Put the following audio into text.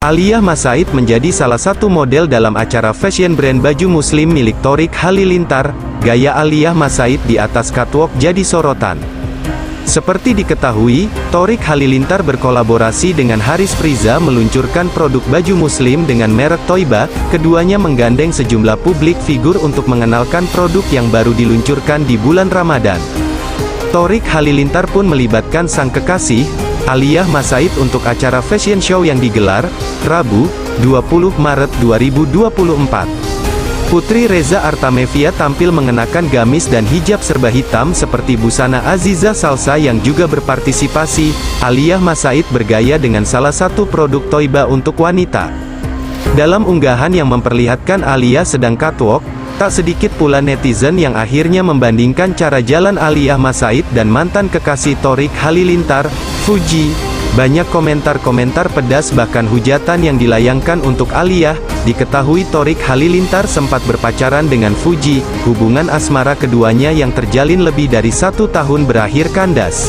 Aliyah Masaid menjadi salah satu model dalam acara fashion brand baju muslim milik Thorik Halilintar. Gaya Aliyah Masaid di atas catwalk jadi sorotan. Seperti diketahui, Thorik Halilintar berkolaborasi dengan Haris Priza meluncurkan produk baju muslim dengan merek Thoiba. Keduanya menggandeng sejumlah publik figur untuk mengenalkan produk yang baru diluncurkan di bulan Ramadan. Thorik Halilintar pun melibatkan sang kekasih, Aliyah Masaid untuk acara fashion show yang digelar, Rabu, 20 Maret 2024. Putri Reza Artamevia tampil mengenakan gamis dan hijab serba hitam seperti busana Aziza Salsa yang juga berpartisipasi. Aliyah Masaid bergaya dengan salah satu produk Thoiba untuk wanita. Dalam unggahan yang memperlihatkan Aliyah sedang catwalk, tak sedikit pula netizen yang akhirnya membandingkan cara jalan Aliyah Masaid dan mantan kekasih Thorik Halilintar, Fuji. Banyak komentar-komentar pedas bahkan hujatan yang dilayangkan untuk Aliyah. Diketahui Thorik Halilintar sempat berpacaran dengan Fuji. Hubungan asmara keduanya yang terjalin lebih dari 1 tahun berakhir kandas.